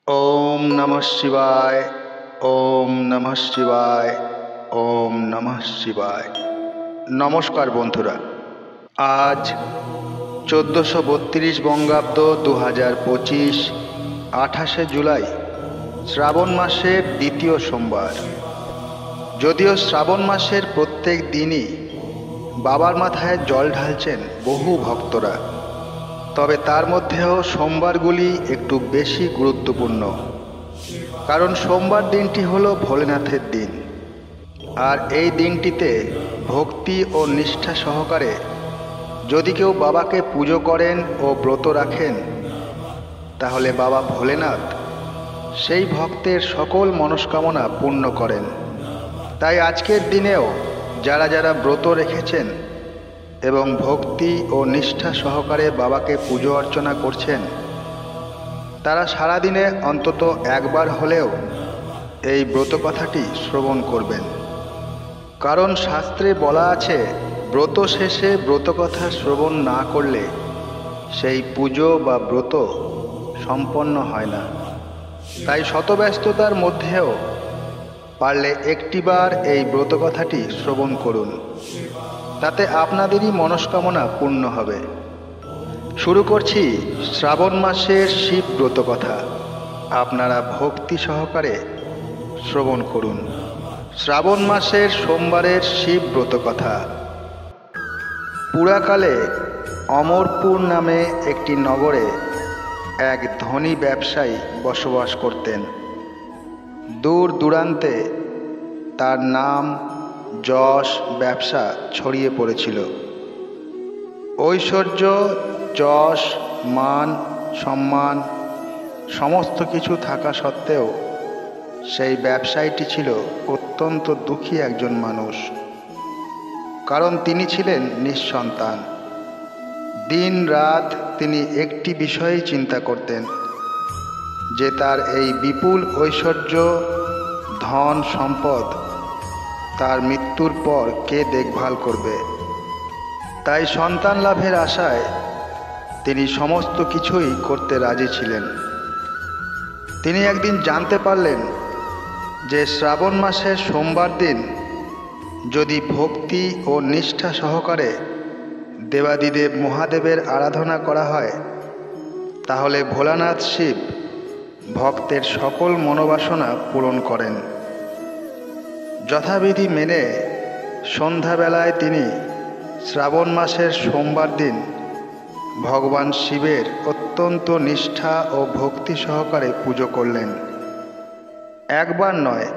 ओम नमः शिवाय। ओम नमः शिवाय। ओम नमः शिवाय। नमस्कार बंधुरा, आज 1432 बंगाब्द 2025 28 जुलाई श्रावण मासेर द्वितीय सोमवार। যদিও শ্রাবণ মাসের প্রত্যেক দিনই বাবার মাথায় জল ঢালছেন বহু ভক্তরা, তবে তার মধ্যেও সোমবারগুলি একটু বেশি গুরুত্বপূর্ণ, কারণ সোমবার দিনটি হলো ভোলেনাথের দিন। আর এই দিনটিতে ভক্তি ও নিষ্ঠা সহকারে যদি কেউ বাবাকে পুজো করেন ও ব্রত রাখেন, তাহলে বাবা ভোলেনাথ সেই ভক্তের সকল মনস্কামনা পূর্ণ করেন। তাই আজকের দিনেও যারা যারা ব্রত রেখেছেন এবং ভক্তি ও নিষ্ঠা সহকারে বাবাকে পুজো অর্চনা করছেন, তারা সারাদিনে অন্তত একবার হলেও এই ব্রত কথাটি শ্রবণ করবেন। কারণ শাস্ত্রে বলা আছে, ব্রত শেষে ব্রত কথা শ্রবণ না করলে সেই পুজো বা ব্রত সম্পন্ন হয় না। তাই শত ব্যস্ততার মধ্যেও পারলে একটিবার এই ব্রত কথাটি শ্রবণ করুন, তাতে আপনাদেরই মনস্কামনা পূর্ণ হবে। শুরু করছি শ্রাবণ মাসের শিব ব্রত কথা। আপনারা ভক্তি সহকারে শ্রবণ করুন। শ্রাবণ মাসের সোমবারের শিব ব্রত কথা। পুরাকালে অমরপুর নামে একটি নগরে এক ধনী ব্যবসায়ী বসবাস করতেন। দূর দূরান্তে তার নাম, যশ, ব্যবসা ছড়িয়ে পড়েছিল। ঐশ্বর্য, যশ, মান, সম্মান সমস্ত কিছু থাকা সত্ত্বেও সেই ব্যবসায়ীটি ছিল অত্যন্ত দুঃখী একজন মানুষ, কারণ তিনি ছিলেন নিঃসন্তান। দিন রাত তিনি একটি বিষয়েই চিন্তা করতেন, যে তার এই বিপুল ঐশ্বর্য, ধন সম্পদ তার মৃত্যুর পর কে দেখভাল করবে। তাই সন্তান লাভের আশায় তিনি সমস্ত কিছুই করতে রাজি ছিলেন। তিনি একদিন জানতে পারলেন যে শ্রাবণ মাসের সোমবার দিন যদি ভক্তি ও নিষ্ঠা সহকারে দেবাদিদেব মহাদেবের আরাধনা করা হয়, তাহলে ভোলানাথ শিব ভক্তের সকল মনোবাসনা পূরণ করেন। যথাবিধি মেনে সন্ধ্যাবেলায় তিনি শ্রাবণ মাসের সোমবার দিন ভগবান শিবের অত্যন্ত নিষ্ঠা ও ভক্তি সহকারে পুজো করলেন। একবার নয়,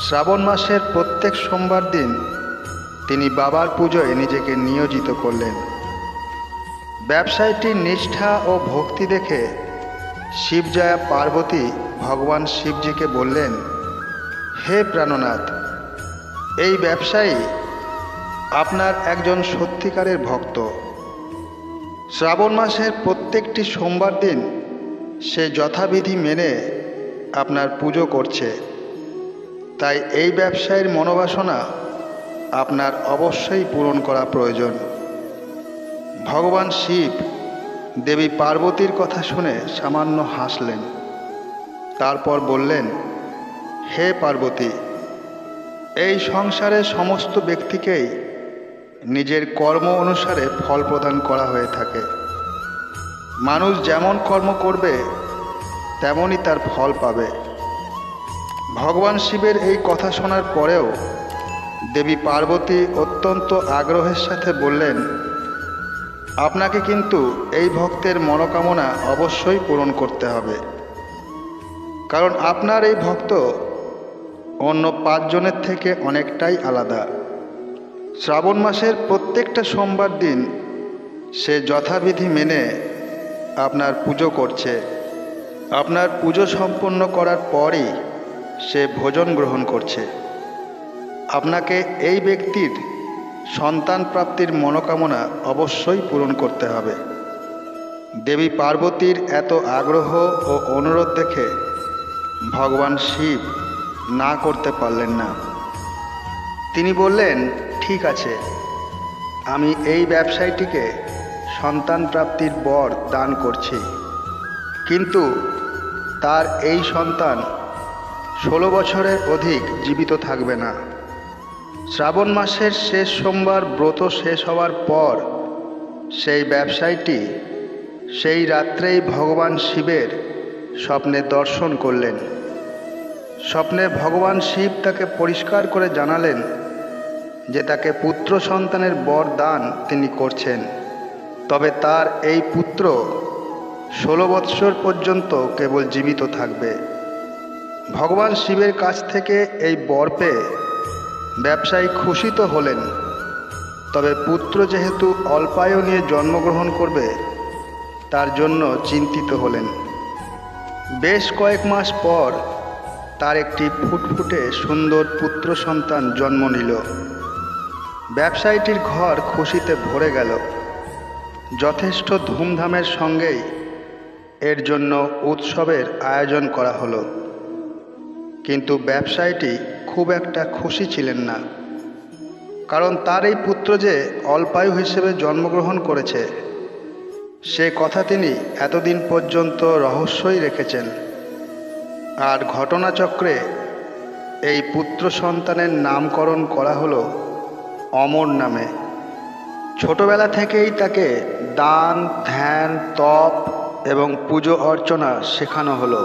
শ্রাবণ মাসের প্রত্যেক সোমবার দিন তিনি বাবার পুজোয় নিজেকে নিয়োজিত করলেন। ব্যবসায়ীটির নিষ্ঠা ও ভক্তি দেখে শিবজয়া পার্বতী ভগবান শিবজিকে বললেন, হে প্রাণনাথ, এই ব্যবসায়ী আপনার একজন সত্যিকারের ভক্ত। শ্রাবণ মাসের প্রত্যেকটি সোমবার দিন সে যথাবিধি মেনে আপনার পুজো করছে। তাই এই ব্যবসায়ীর মনোবাসনা আপনার অবশ্যই পূরণ করা প্রয়োজন। ভগবান শিব দেবী পার্বতীর কথা শুনে সামান্য হাসলেন। তারপর বললেন, হে পার্বতী, এই সংসারে সমস্ত ব্যক্তিকেই নিজের কর্ম অনুসারে ফল প্রদান করা হয়ে থাকে। মানুষ যেমন কর্ম করবে তেমনই তার ফল পাবে। ভগবান শিবের এই কথা শোনার পরেও দেবী পার্বতী অত্যন্ত আগ্রহের সাথে বললেন, আপনাকে কিন্তু এই ভক্তের মনোকামনা অবশ্যই পূরণ করতে হবে, কারণ আপনার এই ভক্ত অন্য 5 জনের থেকে অনেকটাই আলাদা। শ্রাবণ মাসের প্রত্যেকটা সোমবার দিন সে যথাবিধি মেনে আপনার পুজো করছে। আপনার পুজো সম্পন্ন করার পরই সে ভোজন গ্রহণ করছে। আপনাকে এই ব্যক্তির সন্তান প্রাপ্তির মনোকামনা অবশ্যই পূরণ করতে হবে। দেবী পার্বতীর এত আগ্রহ ও অনুরোধ দেখে ভগবান শিব না করতে পারলেন না। তিনি বললেন, ঠিক আছে, আমি এই তার এই সন্তান 16 বছরের অধিক জীবিত থাকবে না। শ্রাবণ মাসের শেষ সোমবার ব্রত শেষ হওয়ার পর সেই ব্যবসায়ীটি সেই রাত্রেই ভগবান শিবের স্বপ্নে দর্শন করলেন। স্বপ্নে ভগবান শিব তাকে পরিষ্কার করে জানালেন যে তাকে পুত্র সন্তানের বরদান তিনি করছেন, তবে তার এই পুত্র 16 বৎসর পর্যন্ত কেবল জীবিত থাকবে। ভগবান শিবের কাছ থেকে এই বর পেয়ে ব্যবসায়ী খুশি তো হলেন, তবে পুত্র যেহেতু অল্পায়ু নিয়ে জন্মগ্রহণ করবে তার জন্য চিন্তিত হলেন। বেশ কয়েক মাস পর তার একটি ফুটফুটে সুন্দর পুত্র সন্তান জন্ম নিল। ব্যবসায়ীটির ঘর খুশিতে ভরে গেল। যথেষ্ট ধুমধামের সঙ্গেই এর জন্য উৎসবের আয়োজন করা হলো। কিন্তু ব্যবসায়ীটি খুব একটা খুশি ছিলেন না, কারণ তার এই পুত্র যে অল্পায়ু হিসেবে জন্মগ্রহণ করেছে সে কথা তিনি এতদিন পর্যন্ত রহস্যই রেখেছেন। আর ঘটনাচক্রে এই পুত্র সন্তানের নামকরণ করা হলো অমর নামে। ছোটবেলা থেকেই তাকে দান, ধ্যান, তপ এবং পুজো অর্চনা শেখানো হলো।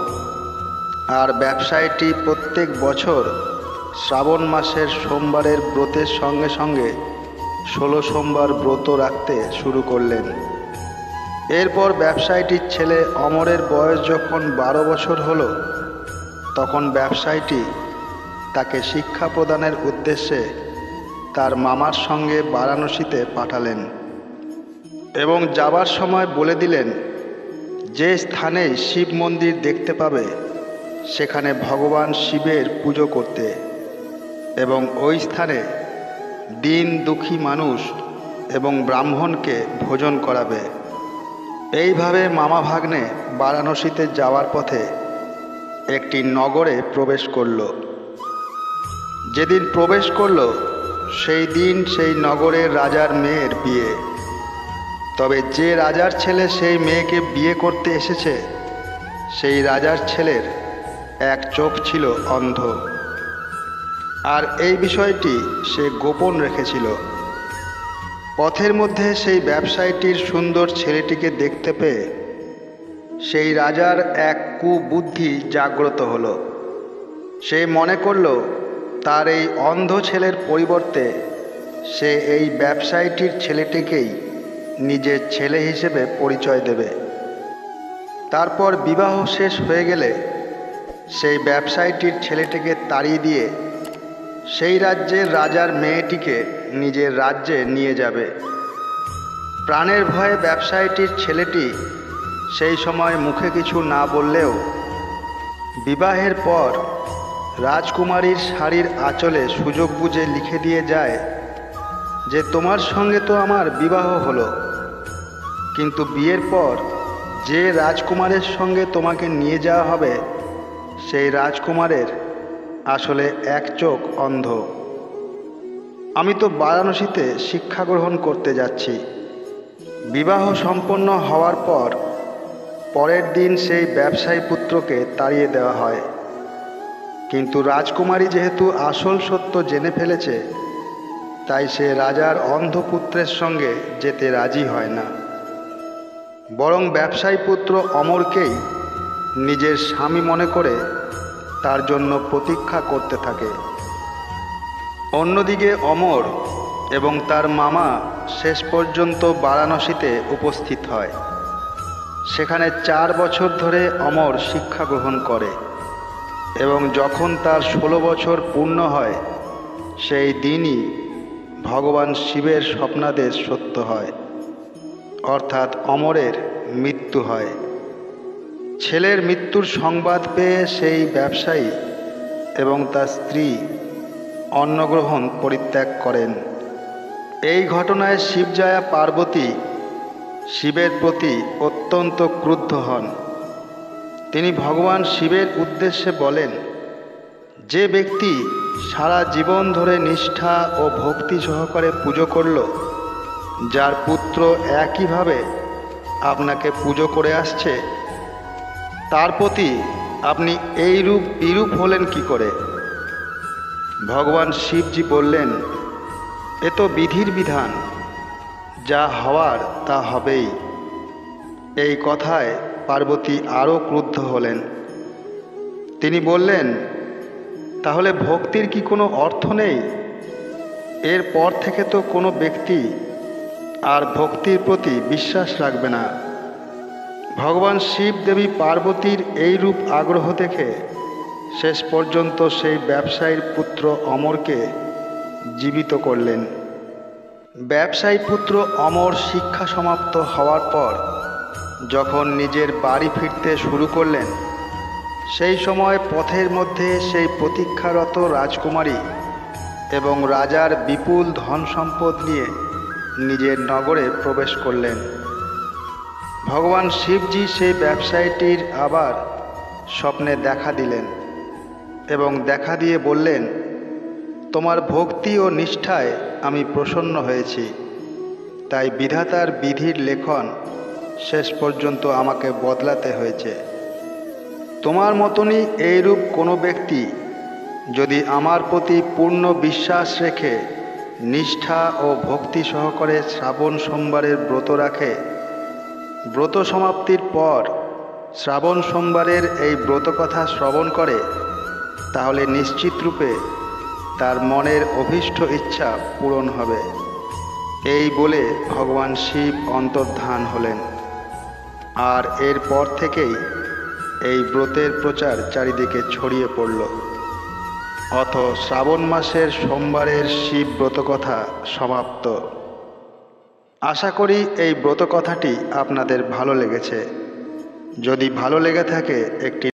আর ব্যবসায়ীটি প্রত্যেক বছর শ্রাবণ মাসের সোমবারের ব্রতের সঙ্গে সঙ্গে 16 সোমবার ব্রত রাখতে শুরু করলেন। এরপর ব্যবসায়ীটির ছেলে অমরের বয়স যখন 12 বছর হলো, তখন ব্যবসায়ীটি তাকে শিক্ষা প্রদানের উদ্দেশ্যে তার মামার সঙ্গে বারাণসীতে পাঠালেন এবং যাবার সময় বলে দিলেন যে স্থানেই শিব মন্দির দেখতে পাবে সেখানে ভগবান শিবের পুজো করতে এবং ওই স্থানে দীন দুঃখী মানুষ এবং ব্রাহ্মণকে ভোজন করাবে। এইভাবে মামা ভাগ্নে বারাণসীতে যাওয়ার পথে একটি নগরে প্রবেশ করল। যেদিন প্রবেশ করল সেই দিন সেই নগরের রাজার মেয়ের বিয়ে। তবে যে রাজার ছেলে সেই মেয়েকে বিয়ে করতে এসেছে সেই রাজার ছেলের এক চোখ ছিল অন্ধ, আর এই বিষয়টি সে গোপন রেখেছিল। পথের মধ্যে সেই ব্যবসায়ীটির সুন্দর ছেলেটিকে দেখতে পেয়ে সেই রাজার এক কুবুদ্ধি জাগ্রত হলো। সে মনে করল তার এই অন্ধ ছেলের পরিবর্তে সে এই ব্যবসায়ীটির ছেলেটিকেই নিজের ছেলে হিসেবে পরিচয় দেবে। তারপর বিবাহ শেষ হয়ে গেলে সেই ব্যবসায়ীটির ছেলেটিকে তাড়িয়ে দিয়ে সেই রাজ্যের রাজার মেয়েটিকে নিজের রাজ্যে নিয়ে যাবে। প্রাণের ভয়ে ব্যবসায়ীটির ছেলেটি সেই সময় মুখে কিছু না বললেও বিবাহের পর রাজকুমারীর শাড়ির আঁচলে সুযোগ বুঝে লিখে দিয়ে যায় যে তোমার সঙ্গে তো আমার বিবাহ হলো, কিন্তু বিয়ের পর যে রাজকুমারের সঙ্গে তোমাকে নিয়ে যাওয়া হবে সেই রাজকুমারের আসলে এক চোখ অন্ধ। আমি তো বারাণসীতে শিক্ষা গ্রহণ করতে যাচ্ছি। বিবাহ সম্পন্ন হওয়ার পর পরের দিন সেই ব্যবসায়ী পুত্রকে তাড়িয়ে দেওয়া হয়, কিন্তু রাজকুমারী যেহেতু আসল সত্য জেনে ফেলেছে তাই সে রাজার অন্ধ পুত্রের সঙ্গে যেতে রাজি হয় না, বরং ব্যবসায়ী পুত্র অমরকেই নিজের স্বামী মনে করে তার জন্য প্রতীক্ষা করতে থাকে। অন্যদিকে অমর এবং তার মামা শেষ পর্যন্ত বারাণসীতে উপস্থিত হয়। সেখানে 4 বছর ধরে অমর শিক্ষা গ্রহণ করে এবং যখন তার 16 বছর পূর্ণ হয় সেই দিনই ভগবান শিবের স্বপ্নাদেশ সত্য হয়, অর্থাৎ অমরের মৃত্যু হয়। ছেলের মৃত্যুর সংবাদ পেয়ে সেই ব্যবসায়ী এবং তার স্ত্রী অন্নগ্রহণ পরিত্যাগ করেন। এই ঘটনায় শিবজয়া পার্বতী শিবের প্রতি অত্যন্ত ক্রুদ্ধ হন। তিনি ভগবান শিবের উদ্দেশ্যে বলেন, যে ব্যক্তি সারা জীবন ধরে নিষ্ঠা ও ভক্তি সহকারে পুজো করল, যার পুত্র একইভাবে আপনাকে পুজো করে আসছে, তার প্রতি আপনি এই রূপ বিরূপ হলেন কি করে? ভগবান শিবজি বললেন, এ তো বিধির বিধান, যা হওয়ার তা হবেই। এই কথায় পার্বতী আরও ক্রুদ্ধ হলেন। তিনি বললেন, তাহলে ভক্তির কি কোনো অর্থ নেই? এরপর থেকে তো কোনো ব্যক্তি আর ভক্তির প্রতি বিশ্বাস রাখবে না। ভগবান শিব দেবী পার্বতীর এই রূপ আগ্রহ দেখে শেষ পর্যন্ত সেই ব্যবসায়ীর পুত্র অমরকে জীবিত করলেন। ব্যবসায়ী পুত্র অমর শিক্ষা সমাপ্ত হওয়ার পর যখন নিজের বাড়ি ফিরতে শুরু করলেন, সেই সময় পথের মধ্যে সেই প্রতীক্ষারত রাজকুমারী এবং রাজার বিপুল ধন সম্পদ নিয়ে নিজের নগরে প্রবেশ করলেন। ভগবান শিবজি সেই ব্যবসায়ীটির আবার স্বপ্নে দেখা দিলেন এবং দেখা দিয়ে বললেন, তোমার ভক্তি ও নিষ্ঠায় আমি প্রসন্ন হয়েছি, তাই বিধাতার বিধির লেখন শেষ পর্যন্ত আমাকে বদলাতে হয়েছে। তোমার মতনই এইরূপ কোনো ব্যক্তি যদি আমার প্রতি পূর্ণ বিশ্বাস রেখে নিষ্ঠা ও ভক্তি সহকারে শ্রাবণ সোমবারের ব্রত রাখে, ব্রত সমাপ্তির পর শ্রাবণ সোমবারের এই ব্রত কথা শ্রবণ করে, তাহলে নিশ্চিত রূপে তার মনের অভীষ্ট ইচ্ছা পূরণ হবে। এই বলে ভগবান শিব অন্তর্ধান হলেন। আর এরপর থেকেই এই ব্রতের প্রচার চারিদিকে ছড়িয়ে পড়ল। অথ শ্রাবণ মাসের সোমবারের শিব ব্রত কথা সমাপ্ত। আশা করি এই ব্রত কথাটি আপনাদের ভালো লেগেছে। যদি ভালো লেগে থাকে একটি